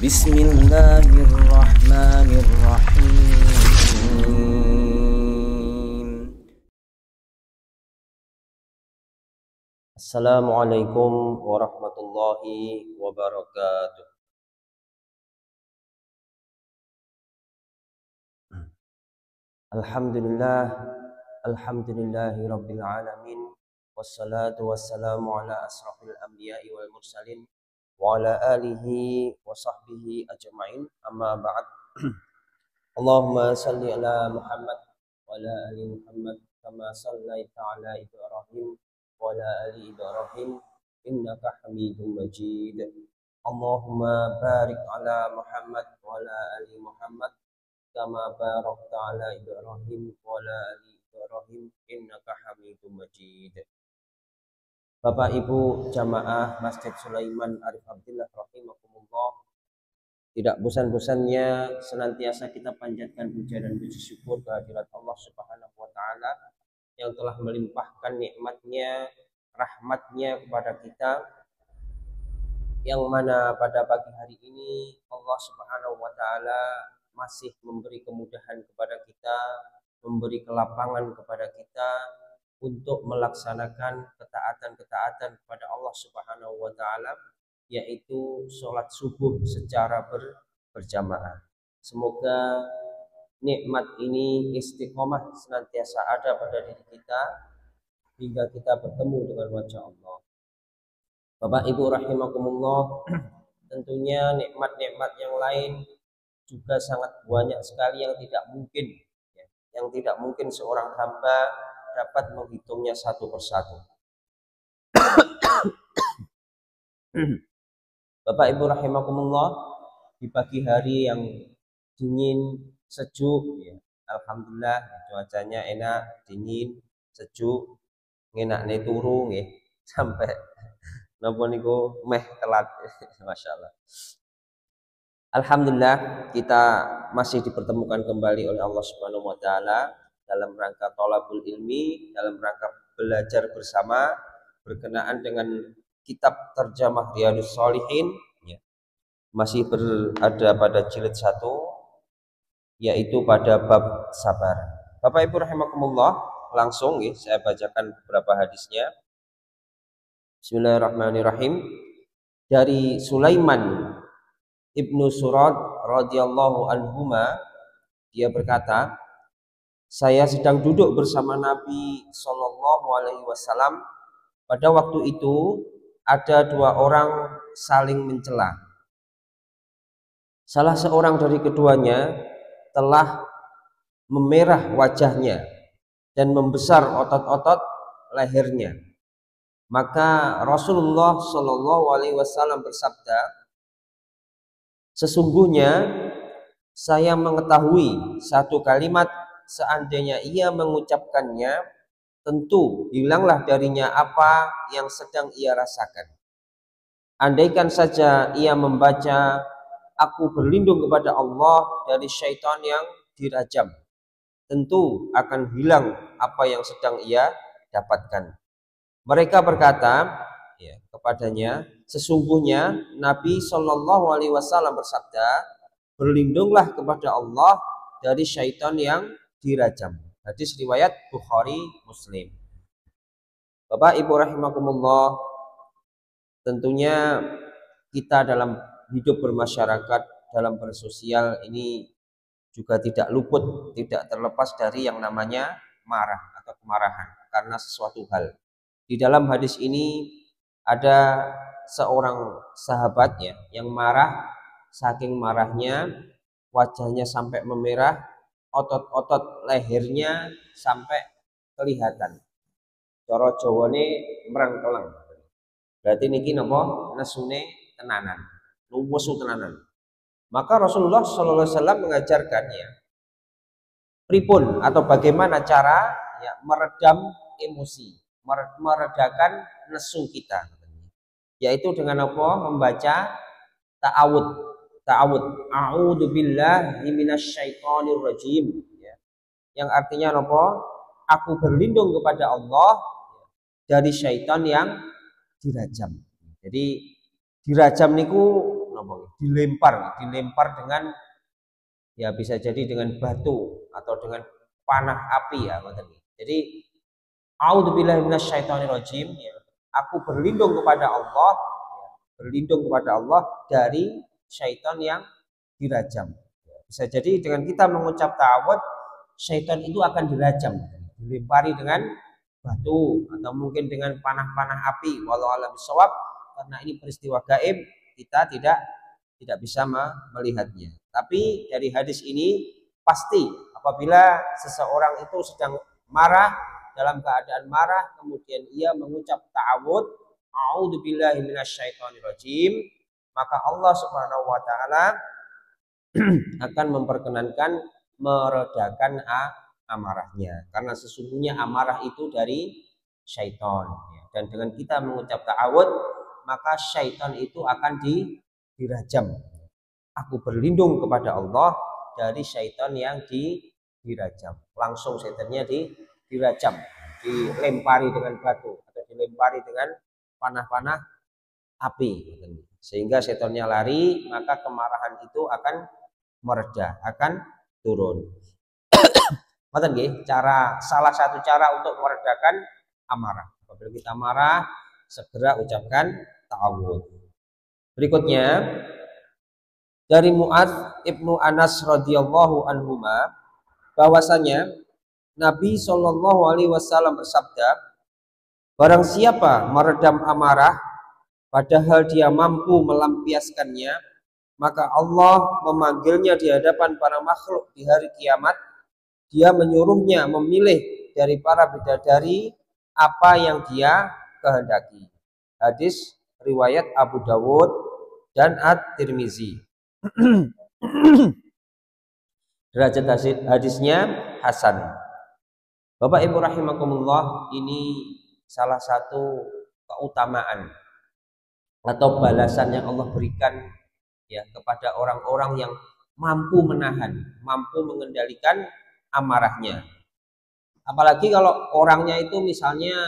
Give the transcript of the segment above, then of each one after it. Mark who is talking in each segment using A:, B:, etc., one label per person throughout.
A: Bismillahirrahmanirrahim. Assalamualaikum warahmatullahi wabarakatuh. Alhamdulillahi rabbil alamin. Wassalatu wassalamu ala asrafil anbiya'i wal mursalin wa ala alihi wa sahbihi ajma'in. Amma ba'd. Allahumma salli ala Muhammad wa ala ali Muhammad kama sallaita ala Ibrahim wa ala ali Ibrahim innaka Hamidum Majid. Allahumma barik ala Muhammad wa ala ali Muhammad kama barakta ala Ibrahim wa ala ali Ibrahim innaka Hamidum Majid. Bapak Ibu jamaah Masjid Sulaiman Arif Abdillah rahimakumullah, tidak bosan-bosannya senantiasa kita panjatkan puja dan puji syukur kehadirat Allah Subhanahu wa taala yang telah melimpahkan nikmatnya, rahmatnya kepada kita, yang mana pada pagi hari ini Allah Subhanahu wa taala masih memberi kemudahan kepada kita, memberi kelapangan kepada kita untuk melaksanakan ketaatan-ketaatan kepada Allah Subhanahu wa taala, yaitu sholat subuh secara berjamaah. Semoga nikmat ini istiqomah senantiasa ada pada diri kita hingga kita bertemu dengan wajah Allah. Bapak Ibu rahimakumullah, tentunya nikmat-nikmat yang lain juga sangat banyak sekali yang tidak mungkin seorang hamba dapat menghitungnya satu persatu. Bapak Ibu rahimakumullah, di pagi hari yang dingin, sejuk, ya, alhamdulillah cuacanya enak, dingin, sejuk, ngenakne turu nggih, sampai napa niku meh telat. Masyaallah. Alhamdulillah kita masih dipertemukan kembali oleh Allah Subhanahu wa taala dalam rangka thalabul ilmi, dalam rangka belajar bersama berkenaan dengan kitab terjemah Riyadhus Shalihin, ya. Masih berada pada jilid 1, yaitu pada bab sabar. Bapak Ibu rahimakumullah, langsung ya, saya bacakan beberapa hadisnya. Bismillahirrahmanirrahim. Dari Sulaiman Ibnu Surad radhiyallahu anhuma, dia berkata, saya sedang duduk bersama Nabi Shallallahu alaihi wasallam. Pada waktu itu ada dua orang saling mencela. Salah seorang dari keduanya telah memerah wajahnya dan membesar otot-otot lehernya. Maka Rasulullah Shallallahu alaihi wasallam bersabda, sesungguhnya saya mengetahui satu kalimat, seandainya ia mengucapkannya, tentu hilanglah darinya apa yang sedang ia rasakan. Andaikan saja ia membaca, aku berlindung kepada Allah dari syaitan yang dirajam, tentu akan hilang apa yang sedang ia dapatkan. Mereka berkata kepadanya, sesungguhnya Nabi Shallallahu alaihi wasallam bersabda, berlindunglah kepada Allah dari syaitan yang dirajam. Hadis riwayat Bukhari Muslim. Bapak Ibu rahimakumullah, tentunya kita dalam hidup bermasyarakat, dalam bersosial ini juga tidak luput, tidak terlepas dari yang namanya marah atau kemarahan karena sesuatu hal. Di dalam hadis ini ada seorang sahabatnya yang marah, saking marahnya wajahnya sampai memerah, otot-otot lehernya sampai kelihatan. Cara Jawane merengkeleng. Berarti niki napa? Nesune tenanan, nuwesu tenanan. Maka Rasulullah sallallahu alaihi wasallam mengajarkannya pripun atau bagaimana cara meredam emosi, meredakan nesu kita, yaitu dengan apa? Membaca ta'awud. A'udzu billahi minasyaitonir rajim, ya. Yang artinya apa? Aku berlindung kepada Allah dari syaitan yang dirajam. Jadi dirajam niku dilempar dengan ya bisa jadi dengan batu atau dengan panah api ya. Jadi a'udzubillahi minasyaitonirrajim ya. Aku berlindung kepada Allah, dari syaitan yang dirajam. Bisa jadi dengan kita mengucap ta'awudz, syaitan itu akan dirajam, dilempari dengan batu atau mungkin dengan panah-panah api. Wallahu a'lam bishawab, karena ini peristiwa gaib, kita tidak bisa melihatnya. Tapi dari hadis ini pasti apabila seseorang itu sedang marah, dalam keadaan marah, kemudian ia mengucap ta'awudz, a'udzubillahi minasyaitonirrajim, maka Allah Subhanahu wa taala akan memperkenankan meredakan amarahnya, karena sesungguhnya amarah itu dari syaitan. Dan dengan kita mengucap ta'awudz, maka syaitan itu akan dirajam. Aku berlindung kepada Allah dari syaitan yang dirajam. Langsung syaitannya dirajam, dilempari dengan batu atau dilempari dengan panah-panah api, sehingga syaitannya lari, maka kemarahan itu akan mereda, akan turun. Salah satu cara untuk meredakan amarah. Apabila kita marah, segera ucapkan ta'awudz. Berikutnya dari Mu'adz ibnu Anas radhiyallahu anhuma, bahwasanya Nabi Shallallahu alaihi wasallam bersabda, barang siapa meredam amarah padahal dia mampu melampiaskannya, maka Allah memanggilnya di hadapan para makhluk di hari kiamat. Dia menyuruhnya memilih dari para bidadari apa yang dia kehendaki. Hadis riwayat Abu Dawud dan At-Tirmizi. Derajat hadisnya hasan. Bapak Ibu rahimakumullah, ini salah satu keutamaan atau balasan yang Allah berikan ya kepada orang-orang yang mampu menahan, mampu mengendalikan amarahnya. Apalagi kalau orangnya itu misalnya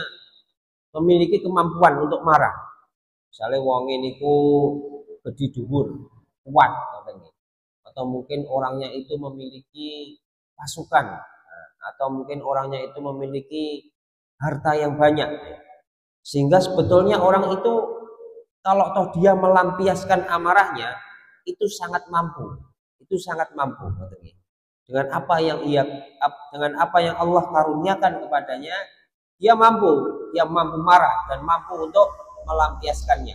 A: memiliki kemampuan untuk marah. Misalnya wong ini ku gede dhuwur, kuat katanya. Atau mungkin orangnya itu memiliki pasukan, atau mungkin orangnya itu memiliki harta yang banyak. Sehingga sebetulnya orang itu kalau toh dia melampiaskan amarahnya itu sangat mampu. Itu sangat mampu katanya. Dengan apa yang Allah karuniakan kepadanya, dia mampu marah dan mampu untuk melampiaskannya.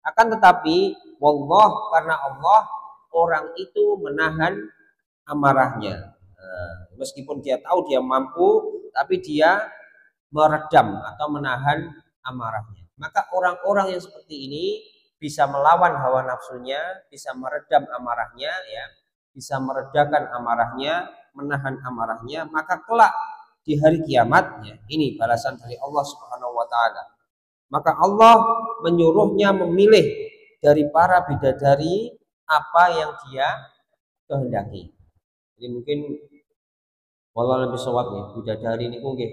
A: Akan tetapi karena Allah, orang itu menahan amarahnya. Meskipun dia tahu dia mampu, tapi dia meredam atau menahan amarahnya. Maka orang-orang yang seperti ini bisa melawan hawa nafsunya, bisa meredam amarahnya ya, bisa meredakan amarahnya, menahan amarahnya, maka kelak di hari kiamat ya, ini balasan dari Allah Subhanahu wa taala. Maka Allah menyuruhnya memilih dari para bidadari apa yang dia kehendaki. Jadi mungkin walau lebih sawab nih, bidadari ini nggih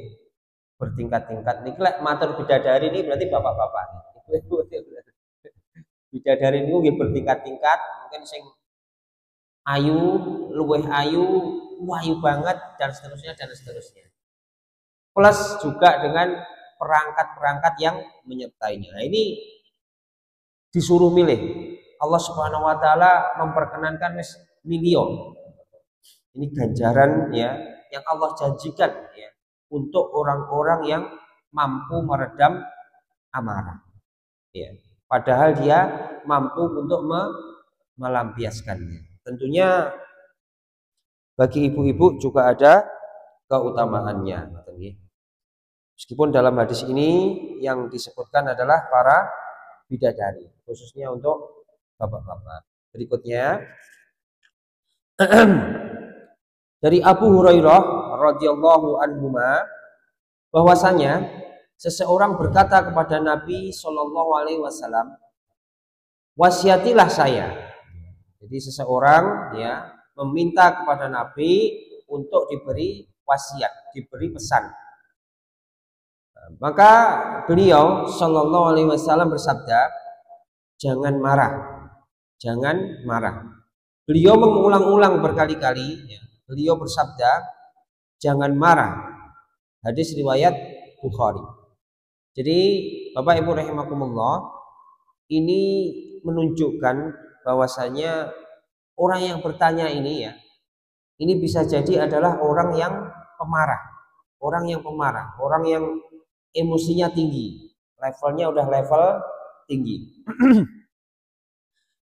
A: bertingkat-tingkat. Niki lek matur bidadari ini berarti bapak-bapak. Bidadari ini nggih bertingkat-tingkat, mungkin sing ayu, luweh ayu, wayu banget dan seterusnya. Plus juga dengan perangkat-perangkat yang menyertainya. Nah, ini disuruh milih. Allah Subhanahu wa taala memperkenankan milion. Ini ganjaran ya yang Allah janjikan ya untuk orang-orang yang mampu meredam amarah. Ya. Padahal dia mampu untuk melampiaskannya. Tentunya bagi ibu-ibu juga ada keutamaannya. Meskipun dalam hadis ini yang disebutkan adalah para bidadari, khususnya untuk bapak-bapak. Berikutnya dari Abu Hurairah radhiyallahu anhu bahwasanya seseorang berkata kepada Nabi Shallallahu alaihi wasallam, wasiatilah saya. Jadi seseorang ya meminta kepada Nabi untuk diberi wasiat, diberi pesan. Maka beliau Shallallahu alaihi wasallam bersabda, jangan marah. jangan marah. Beliau mengulang-ulang berkali-kali, ya. Beliau bersabda, jangan marah. Hadis riwayat Bukhari. Jadi Bapak Ibu rahimakumullah, ini menunjukkan bahwasanya orang yang bertanya ini ya, ini bisa jadi adalah orang yang pemarah, orang yang emosinya tinggi, levelnya udah level tinggi.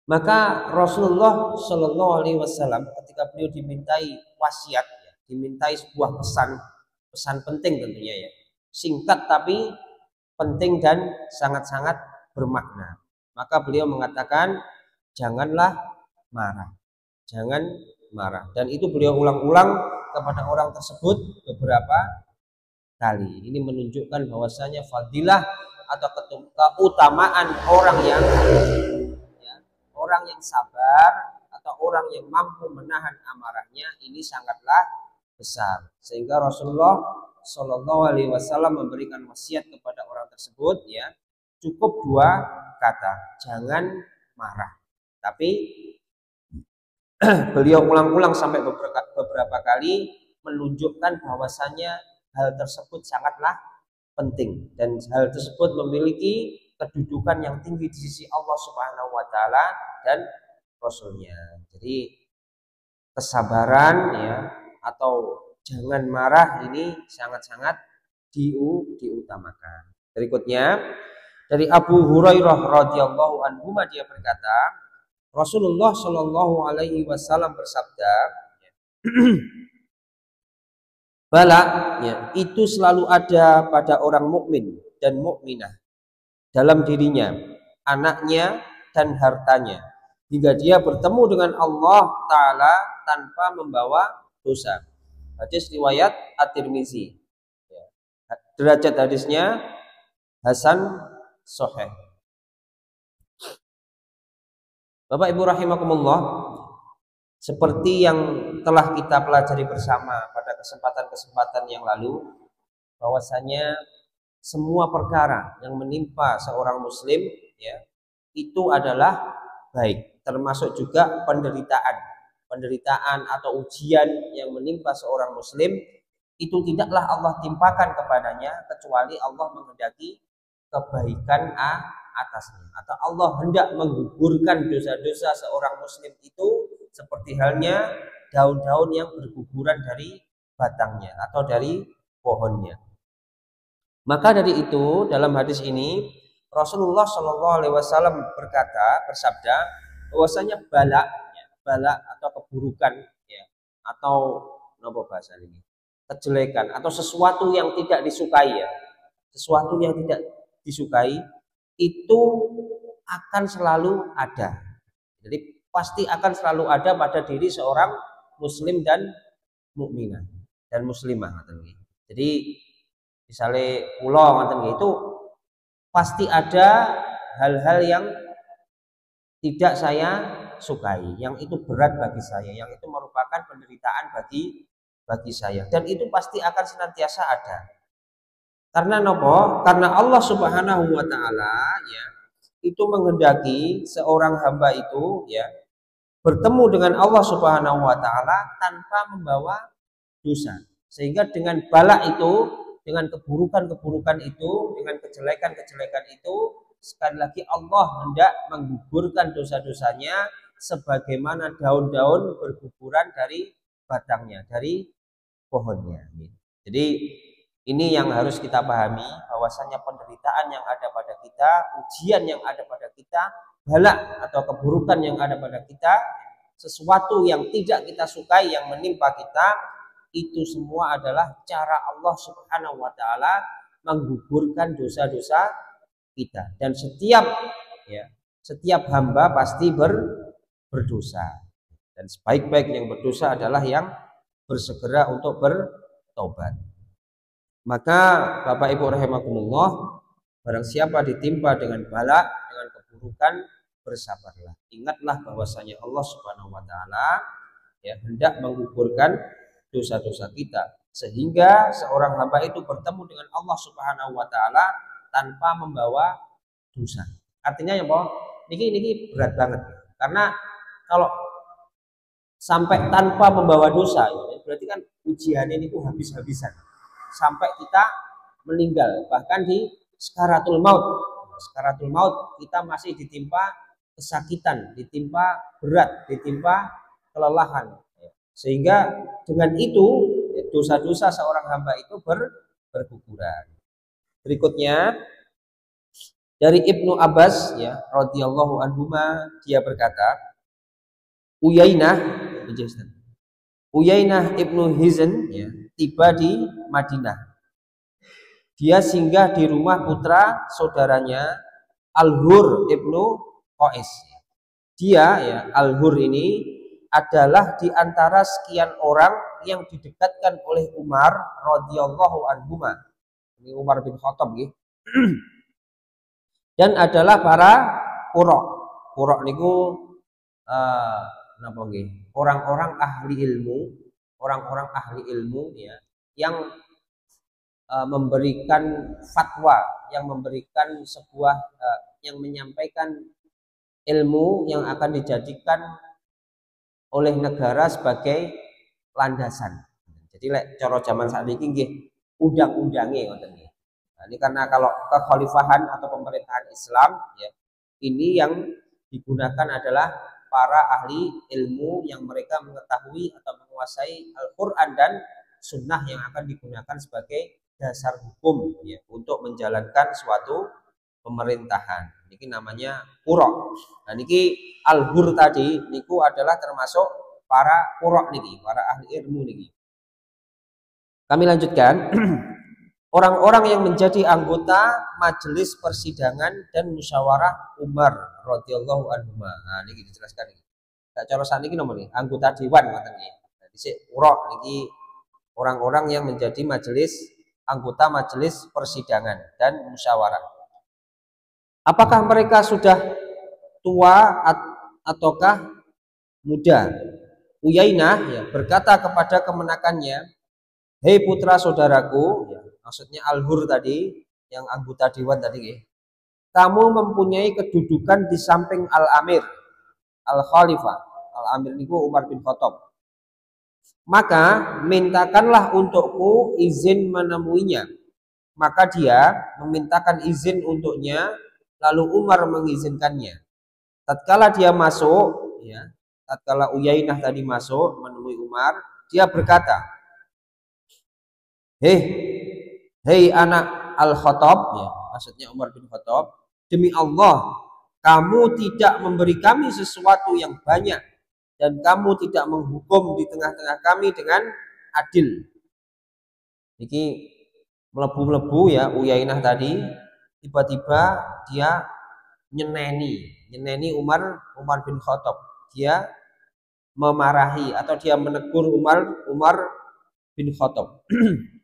A: Maka Rasulullah Shallallahu Alaihi Wasallam ketika beliau dimintai wasiat, ya, dimintai sebuah pesan penting tentunya ya, singkat tapi penting dan sangat-sangat bermakna. Maka beliau mengatakan janganlah marah, jangan marah. Dan itu beliau ulang-ulang kepada orang tersebut beberapa kali. Ini menunjukkan bahwasanya fadilah atau keutamaan orang yang sabar atau orang yang mampu menahan amarahnya ini sangatlah besar. Sehingga Rasulullah Shallallahu Alaihi Wasallam memberikan wasiat kepada orang tersebut, ya, cukup dua kata, jangan marah. Tapi beliau ulang-ulang sampai beberapa kali menunjukkan bahwasanya hal tersebut sangatlah penting dan hal tersebut memiliki kedudukan yang tinggi di sisi Allah Subhanahu wa taala dan Rasulnya. Jadi kesabaran ya atau jangan marah ini sangat-sangat diutamakan. Berikutnya dari Abu Hurairah radhiyallahu anhu dia berkata, Rasulullah Shallallahu Alaihi Wasallam bersabda, bala ya, itu selalu ada pada orang mukmin dan mukminah dalam dirinya, anaknya dan hartanya, hingga dia bertemu dengan Allah Ta'ala tanpa membawa dosa. Hadis riwayat At-Tirmizi. Derajat hadisnya Hasan Sahih. Bapak Ibu rahimakumullah, seperti yang telah kita pelajari bersama pada kesempatan-kesempatan yang lalu, bahwasanya semua perkara yang menimpa seorang muslim ya, itu adalah baik, termasuk juga penderitaan atau ujian yang menimpa seorang muslim itu tidaklah Allah timpakan kepadanya kecuali Allah menghendaki kebaikan atasnya, atau Allah hendak menggugurkan dosa-dosa seorang muslim itu seperti halnya daun-daun yang berguguran dari batangnya atau dari pohonnya. Maka dari itu dalam hadis ini Rasulullah Shallallahu Alaihi Wasallam bersabda bahwasanya bala atau keburukan ya, atau apa bahasa ini, kejelekan atau sesuatu yang tidak disukai ya, sesuatu yang tidak disukai itu akan selalu ada. Jadi pasti akan selalu ada pada diri seorang muslim dan mukminah dan muslimah. Jadi misalnya pulau itu pasti ada hal-hal yang tidak saya sukai, yang itu berat bagi saya, yang itu merupakan penderitaan bagi saya, dan itu pasti akan senantiasa ada. Karena nopo? Karena Allah Subhanahu wa taala ya, itu menghendaki seorang hamba itu ya bertemu dengan Allah Subhanahu wa taala tanpa membawa dosa. Sehingga dengan bala itu, dengan keburukan-keburukan itu, dengan kejelekan-kejelekan itu, sekali lagi Allah hendak menggugurkan dosa-dosanya sebagaimana daun-daun berguguran dari batangnya, dari pohonnya. Jadi ini yang harus kita pahami, bahwasanya penderitaan yang ada pada kita, ujian yang ada pada kita, bala atau keburukan yang ada pada kita, sesuatu yang tidak kita sukai yang menimpa kita, itu semua adalah cara Allah Subhanahu wa taala menggugurkan dosa-dosa kita. Dan setiap hamba pasti berdosa. Dan sebaik-baik yang berdosa adalah yang bersegera untuk bertobat. Maka Bapak Ibu rahimakumullah, barang siapa ditimpa dengan bala, dengan keburukan, bersabarlah. Ingatlah bahwasanya Allah Subhanahu wa taala ya hendak menggugurkan dosa-dosa kita, sehingga seorang hamba itu bertemu dengan Allah Subhanahu wa taala tanpa membawa dosa. Artinya ya, niki berat banget. Karena kalau sampai tanpa membawa dosa, ya, berarti kan ujian ini tuh habis-habisan sampai kita meninggal, bahkan di sakaratul maut. Sakaratul maut kita masih ditimpa kesakitan, ditimpa berat, ditimpa kelelahan. Sehingga dengan itu dosa-dosa seorang hamba itu berguguran. Berikutnya dari Ibnu Abbas ya radhiyallahu anhuma, dia berkata, Uyainah Ibnu Hizn ya, tiba di Madinah. Dia singgah di rumah putra saudaranya Al-Hur Ibnu Qais. Dia ya Al-Hur ini adalah di antara sekian orang yang didekatkan oleh Umar radhiyallahu anhuma. Ini Umar bin Khattab gitu. Dan adalah para qurra. Qurra niku napa nggih? Orang-orang ahli ilmu ya yang memberikan fatwa, yang memberikan sebuah yang menyampaikan ilmu yang akan dijadikan oleh negara sebagai landasan. Jadi lek cara zaman saat ini nggih undang-undange ngoten nggih. Nah, ini karena kalau kekhalifahan atau pemerintahan Islam ya, ini yang digunakan adalah para ahli ilmu yang mereka mengetahui atau menguasai Al-Qur'an dan sunnah yang akan digunakan sebagai dasar hukum ya, untuk menjalankan suatu pemerintahan. Ini namanya qurra. Nah niki Al-Hur tadi niku adalah termasuk para qurra niki, para ahli ilmu niki. Kami lanjutkan. Orang-orang yang menjadi anggota majelis persidangan dan musyawarah Umar radhiyallahu anhu. Nah niki dijelaskan iki. Sak cara saniki nomor nih, anggota dewan ngoten nggih. Dadi sik qurra niki orang-orang yang menjadi anggota majelis persidangan dan musyawarah. Apakah mereka sudah tua ataukah muda? Uyainah ya, berkata kepada kemenakannya, hei putra saudaraku, ya, maksudnya Al-Hur tadi, yang anggota dewan tadi, ya, kamu mempunyai kedudukan di samping Al-Amir, Al-Khalifah. Al-Amir niku Umar bin Khattab. Maka mintakanlah untukku izin menemuinya. Maka dia memintakan izin untuknya, lalu Umar mengizinkannya. Tatkala dia masuk, ya, tatkala Uyainah tadi masuk menemui Umar, dia berkata, hei anak Al-Khattab, ya, maksudnya Umar bin Khattab, demi Allah, kamu tidak memberi kami sesuatu yang banyak dan kamu tidak menghukum di tengah-tengah kami dengan adil. Niki melebu-melebu ya Uyainah tadi, tiba-tiba dia nyeneni Umar bin Khattab. Dia memarahi atau dia menegur Umar bin Khattab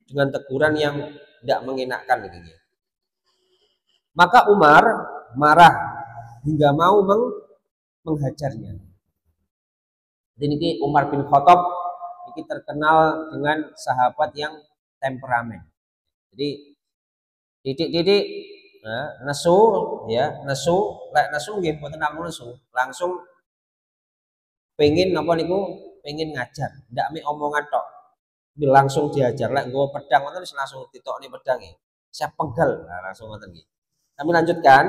A: dengan teguran yang tidak mengenakan gitu. Maka Umar marah hingga mau menghajarnya. Jadi ini Umar bin Khattab ini terkenal dengan sahabat yang temperamen. Jadi titik-titik nesu nggih mboten namung nesu, langsung pengen napa niku pengen ngajar, ndak mek omongan tok. Langsung diajar, lek nggawa pedang ngoten wis langsung ditokne pedange. Saya penggal, nah, langsung ngoten nggih. Kami lanjutkan.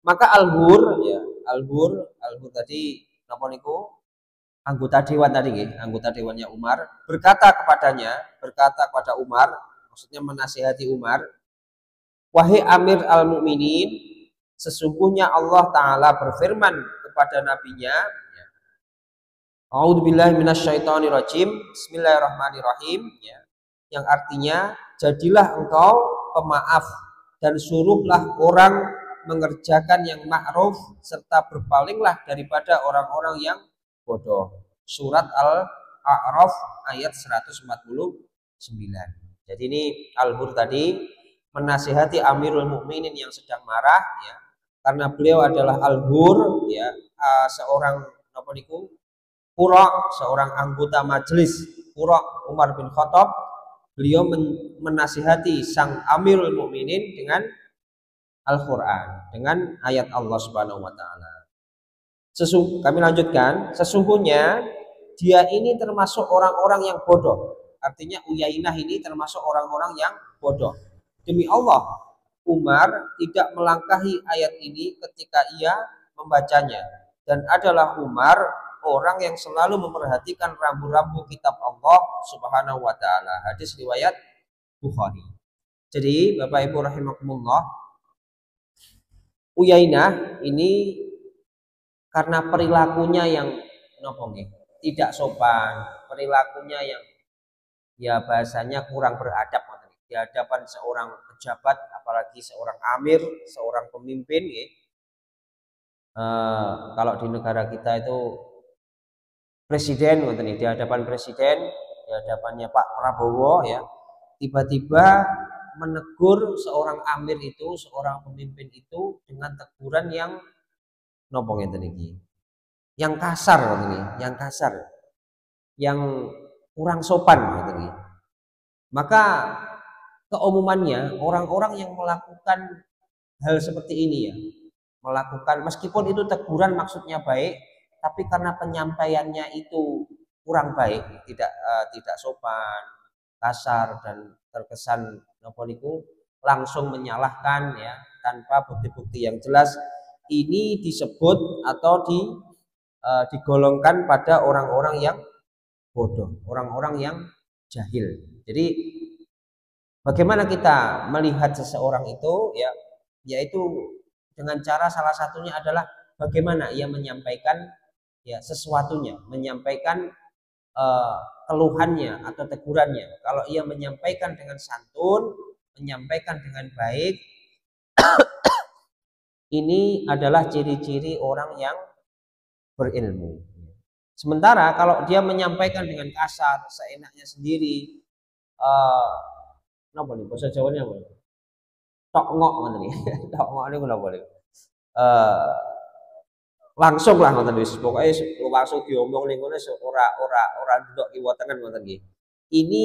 A: Maka Al-Hur tadi napa niku anggota dewan tadi nggih, anggota dewannya Umar berkata kepada Umar, maksudnya menasihati Umar, wahai Amir al-Mukminin, sesungguhnya Allah taala berfirman kepada nabinya, A'udzubillahi minasyaitonirrajim, bismillahirrahmanirrahim, ya, yang artinya jadilah engkau pemaaf dan suruhlah orang mengerjakan yang ma'ruf serta berpalinglah daripada orang-orang yang bodoh. Surat Al-A'raf ayat 149. Jadi ini Al-Hur tadi menasihati Amirul Mukminin yang sedang marah ya. Karena beliau adalah Al-Hur ya, seorang apa niku? Qurra, seorang anggota majelis Qurra Umar bin Khattab. Beliau menasihati sang Amirul Mukminin dengan Al-Qur'an, dengan ayat Allah Subhanahu wa taala. Kami lanjutkan, sesungguhnya dia ini termasuk orang-orang yang bodoh. Artinya Uyainah ini termasuk orang-orang yang bodoh. Demi Allah, Umar tidak melangkahi ayat ini ketika ia membacanya. Dan adalah Umar orang yang selalu memperhatikan rambu-rambu kitab Allah Subhanahu wa taala. Hadis riwayat Bukhari. Jadi, Bapak Ibu rahimakumullah, Uyainah ini karena perilakunya yang tidak sopan, perilakunya yang ya bahasanya kurang beradab di hadapan seorang pejabat, apalagi seorang amir, seorang pemimpin ya. Kalau di negara kita itu presiden di hadapan presiden, di hadapannya Pak Prabowo ya, tiba-tiba menegur seorang amir itu, seorang pemimpin itu dengan teguran yang yang kasar yang kasar, yang kurang sopan Maka keumumannya orang-orang yang melakukan hal seperti ini ya, melakukan meskipun itu teguran maksudnya baik, tapi karena penyampaiannya itu kurang baik, tidak sopan, kasar dan terkesan langsung menyalahkan ya tanpa bukti-bukti yang jelas, ini disebut atau digolongkan pada orang-orang yang bodoh, orang-orang yang jahil. Jadi bagaimana kita melihat seseorang itu ya, yaitu dengan cara salah satunya adalah bagaimana ia menyampaikan ya sesuatunya, menyampaikan keluhannya atau tegurannya. Kalau ia menyampaikan dengan santun, menyampaikan dengan baik, ini adalah ciri-ciri orang yang berilmu. Sementara kalau dia menyampaikan dengan kasar, seenaknya sendiri, apa nih bahasa Jawanya apa? Tok ngok nih, tok ngok ini nggak boleh. Langsung lah ngoten wis, pokoke langsung diomong ning ngono ora ndok kiwa tengen ngoten nggih. Ini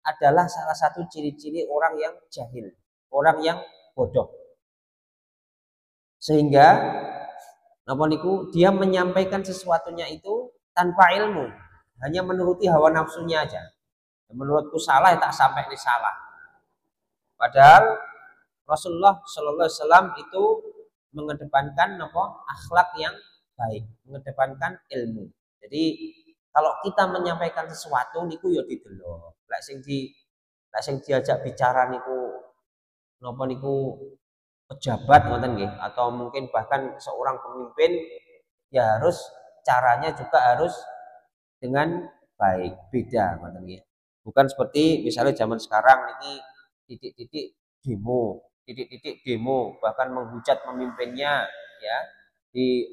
A: adalah salah satu ciri-ciri orang yang jahil, orang yang bodoh. Sehingga dia menyampaikan sesuatunya itu tanpa ilmu, hanya menuruti hawa nafsunya aja. Menurutku salah ya tak sampai ini salah. Padahal Rasulullah Shallallahu Alaihi Wasallam itu mengedepankan akhlak yang baik, mengedepankan ilmu. Jadi kalau kita menyampaikan sesuatu niku ya didelok. Lek sing diajak bicara niku pejabat ngoten nggih, atau mungkin bahkan seorang pemimpin, ya harus caranya juga harus dengan baik, beda ngoten nggih. Bukan seperti misalnya zaman sekarang ini titik-titik demo, bahkan menghujat pemimpinnya ya, di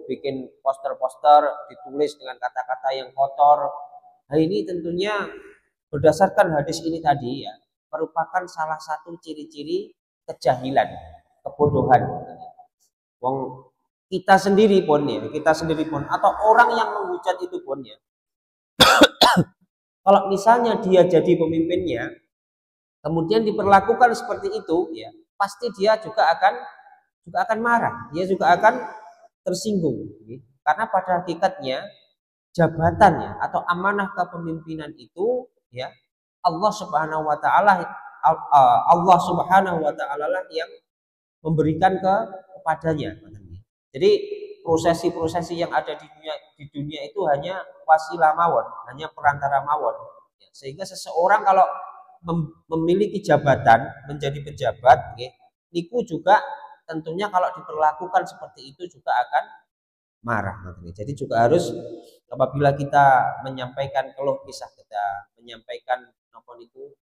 A: bikin poster-poster ditulis dengan kata-kata yang kotor. Nah, ini tentunya berdasarkan hadis ini tadi ya, merupakan salah satu ciri-ciri kejahilan, kebodohan. Wong kita sendiri pun atau orang yang menghujat itu pun ya, kalau misalnya dia jadi pemimpinnya, kemudian diperlakukan seperti itu ya, pasti dia juga akan marah, dia juga akan tersinggung ya. Karena pada hakikatnya jabatannya atau amanah kepemimpinan itu ya Allah Subhanahu wa taala lah yang memberikan kepadanya. Jadi prosesi-prosesi yang ada di dunia itu hanya wasilah mawon, hanya perantara mawon. Sehingga seseorang kalau memiliki jabatan, menjadi pejabat, niku juga tentunya kalau diperlakukan seperti itu juga akan marah. Jadi juga harus apabila kita menyampaikan keluh kisah kita, menyampaikan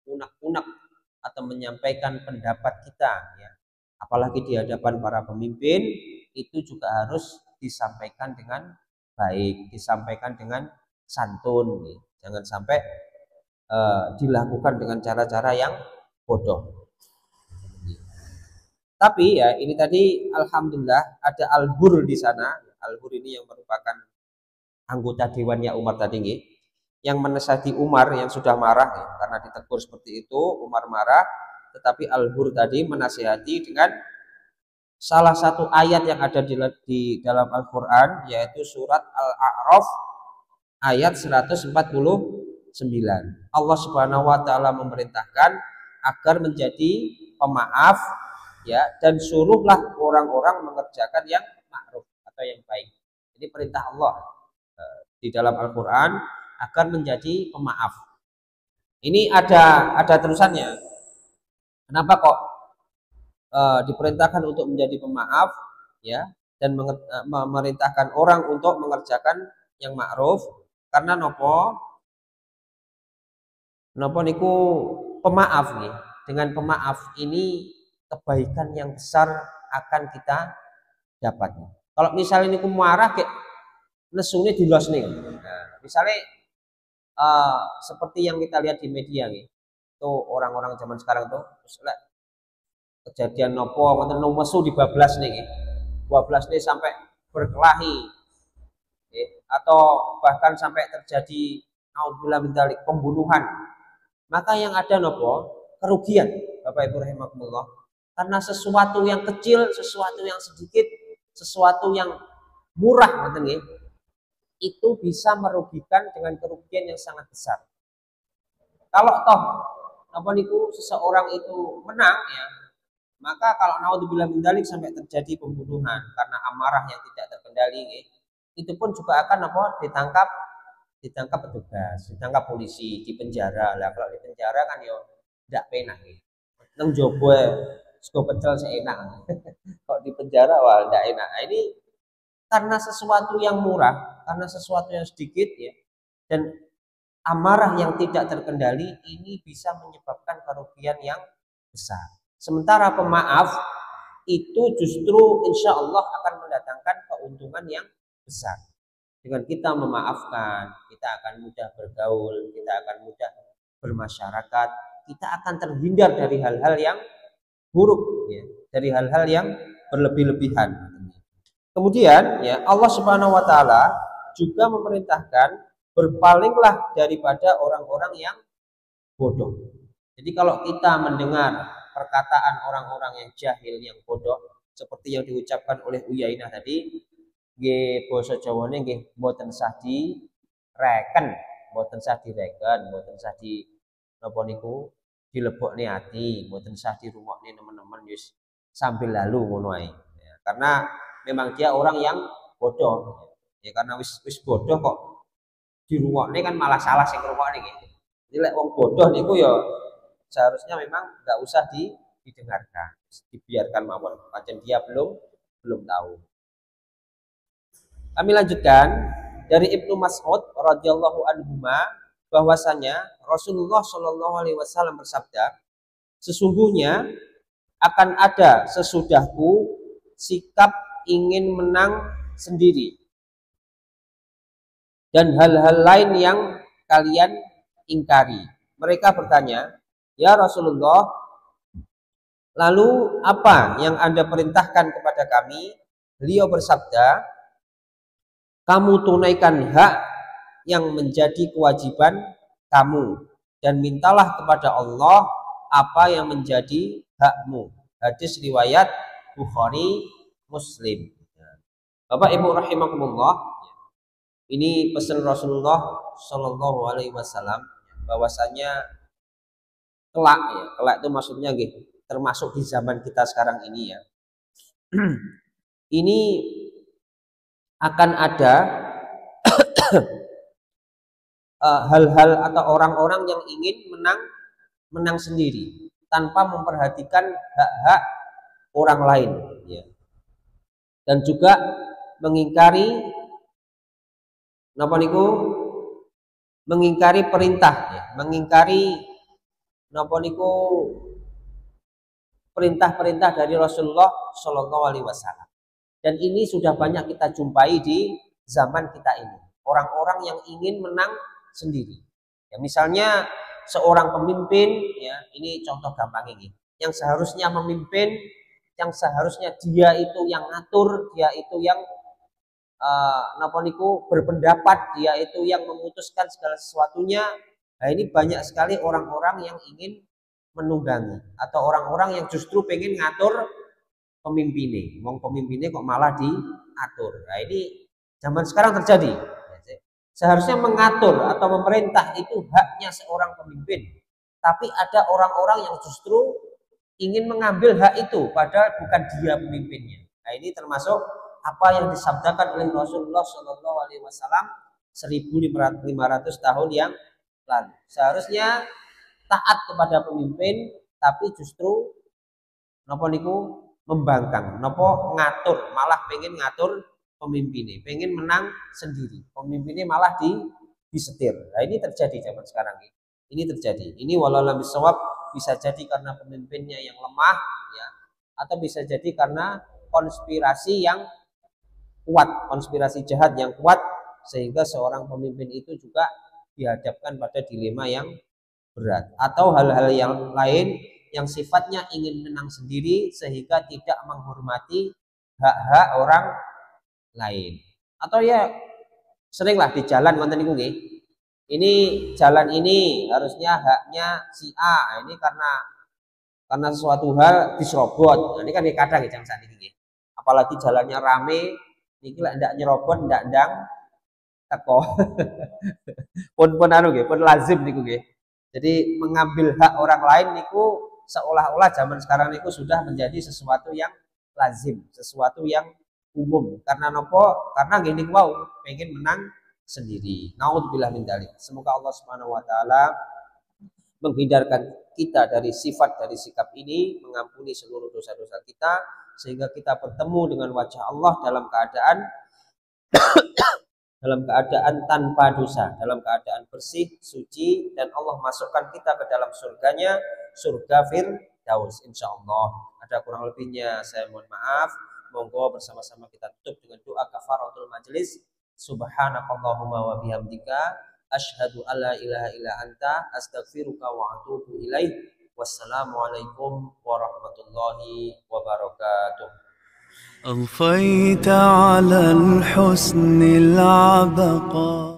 A: unek-unek atau menyampaikan pendapat kita, ya, apalagi di hadapan para pemimpin, itu juga harus disampaikan dengan baik, disampaikan dengan santun, jangan sampai dilakukan dengan cara-cara yang bodoh. Tapi ya ini tadi alhamdulillah ada Al-Hur di sana. Al-Hur ini yang merupakan anggota dewannya Umar tadi yang menasihati Umar yang sudah marah karena ditegur seperti itu. Umar marah, tetapi Al-Hur tadi menasihati dengan salah satu ayat yang ada di dalam Al-Qur'an, yaitu surat Al-A'raf ayat 149. Allah Subhanahu wa taala memerintahkan agar menjadi pemaaf, ya, dan suruhlah orang-orang mengerjakan yang ma'ruf atau yang baik. Jadi perintah Allah di dalam Al-Qur'an agar menjadi pemaaf. Ini ada terusannya. Kenapa kok diperintahkan untuk menjadi pemaaf, ya, dan memerintahkan orang untuk mengerjakan yang ma'ruf? Karena nopo niku pemaaf nih. Dengan pemaaf ini kebaikan yang besar akan kita dapat. Kalau misalnya niku marah kayak nesune dilos nih. Nah, misalnya seperti yang kita lihat di media nih. Itu orang-orang zaman sekarang tuh kejadian nopo ngoten mesu dibablas nih. 12 nih sampai berkelahi. Atau bahkan sampai terjadi naudzubillah min dzalik pembunuhan. Maka yang ada nopo kerugian, Bapak Ibu rahimakumullah. Karena sesuatu yang kecil, sesuatu yang sedikit, sesuatu yang murah ngoten nggih, itu bisa merugikan dengan kerugian yang sangat besar. Kalau toh apa niku seseorang itu menang, ya, maka kalau naudzubillah min dzalik sampai terjadi pembunuhan karena amarah yang tidak terkendali, itu pun juga akan ditangkap petugas, ditangkap polisi, di penjara. Lah kalau di penjara kan yo tidak penak nih. Nang jowo sego pecel seenak. Kalau di penjara wah tidak enak. Nah, ini karena sesuatu yang murah, karena sesuatu yang sedikit, ya, dan amarah yang tidak terkendali, ini bisa menyebabkan kerugian yang besar. Sementara pemaaf itu justru insya Allah akan mendatangkan keuntungan yang besar. Dengan kita memaafkan, kita akan mudah bergaul, kita akan mudah bermasyarakat, kita akan terhindar dari hal-hal yang buruk, ya, dari hal-hal yang berlebih-lebihan. Kemudian, ya, Allah Subhanahu wa taala juga memerintahkan berpalinglah daripada orang-orang yang bodoh. Jadi kalau kita mendengar perkataan orang-orang yang jahil, yang bodoh, seperti yang diucapkan oleh Uyainah tadi, nggih basa Jawane nggih mboten sah direken, mboten sah direken, mboten sah di napa niku dilebokne ati, mboten sah dirungokne teman-teman wis sambil lalu ngono ae. Ya, karena memang dia orang yang bodoh. Ya karena wis bodoh kok dirungokne kan malah salah sing ngrungokne nggih. Jadi lek wong bodoh niku ya seharusnya memang enggak usah didengarkan, dibiarkan mawon. Pancen dia belum tahu. Kami lanjutkan dari Ibnu Mas'ud radhiyallahu anhu bahwasanya Rasulullah Shallallahu alaihi wasallam bersabda, sesungguhnya akan ada sesudahku sikap ingin menang sendiri dan hal-hal lain yang kalian ingkari. Mereka bertanya, "Ya Rasulullah, lalu apa yang Anda perintahkan kepada kami?" Beliau bersabda, kamu tunaikan hak yang menjadi kewajiban kamu dan mintalah kepada Allah apa yang menjadi hakmu. Hadis riwayat Bukhari Muslim. Bapak Ibu rahimakumullah, ini pesan Rasulullah Shallallahu alaihi wasallam bahwasanya kelak, ya, kelak itu maksudnya gitu, termasuk di zaman kita sekarang ini, ya. Ini akan ada hal-hal atau orang-orang yang ingin menang sendiri tanpa memperhatikan hak-hak orang lain, ya. Dan juga mengingkari napa niku mengingkari perintah, ya, mengingkari napa niku perintah-perintah dari Rasulullah Shallallahu alaihi wasallam. Dan ini sudah banyak kita jumpai di zaman kita ini. Orang-orang yang ingin menang sendiri. Ya, misalnya seorang pemimpin, ya, ini contoh gampang ini. Yang seharusnya memimpin, yang seharusnya dia itu yang ngatur, dia itu yang berpendapat, dia itu yang memutuskan segala sesuatunya. Nah, ini banyak sekali orang-orang yang ingin menunggangi atau orang-orang yang justru pengen ngatur pemimpinnya. Wong pemimpinnya kok malah diatur. Nah, ini zaman sekarang terjadi. Seharusnya mengatur atau memerintah itu haknya seorang pemimpin. Tapi ada orang-orang yang justru ingin mengambil hak itu, padahal bukan dia pemimpinnya. Nah, ini termasuk apa yang disabdakan oleh Rasulullah Shallallahu Alaihi Wasallam 1500 tahun yang lalu. Seharusnya taat kepada pemimpin, tapi justru nopo niku membangkang, nopo ngatur, malah pengen ngatur pemimpinnya, pengen menang sendiri. Pemimpinnya malah disetir. Nah, ini terjadi zaman sekarang ini. Ini terjadi. Ini walau bisawab bisa jadi karena pemimpinnya yang lemah, ya, atau bisa jadi karena konspirasi yang kuat, konspirasi jahat yang kuat, sehingga seorang pemimpin itu juga dihadapkan pada dilema yang berat, atau hal-hal yang lain yang sifatnya ingin menang sendiri sehingga tidak menghormati hak-hak orang lain. Atau ya seringlah di jalan wonten niku nggih. Ini jalan ini harusnya haknya si A. Ini karena sesuatu hal diserobot. Nah, ini kan kadang ya saat ini. Apalagi jalannya rame, niki lek ndak nyerobot ndak ndang teko. pun anu nggih, pun lazim niku nggih. Jadi mengambil hak orang lain niku seolah-olah zaman sekarang niku sudah menjadi sesuatu yang lazim, sesuatu yang umum. Karena nopo? Karena gini wow, pengen menang sendiri. Naudzubillah min dzalik. Semoga Allah Subhanahu wa taala menghindarkan kita dari sifat dari sikap ini, mengampuni seluruh dosa-dosa kita sehingga kita bertemu dengan wajah Allah dalam keadaan tanpa dosa, dalam keadaan bersih, suci, dan Allah masukkan kita ke dalam surganya, surga Firdaus insyaallah. Ada kurang lebihnya saya mohon maaf. Monggo bersama-sama kita tutup dengan doa kafaratul majelis. Subhanakallahumma wa bihamdika asyhadu alla ilaha illa anta astaghfiruka wa atubu ilaik. Wassalamualaikum warahmatullahi wabarakatuh.
B: أضفيت على الحسن العبقى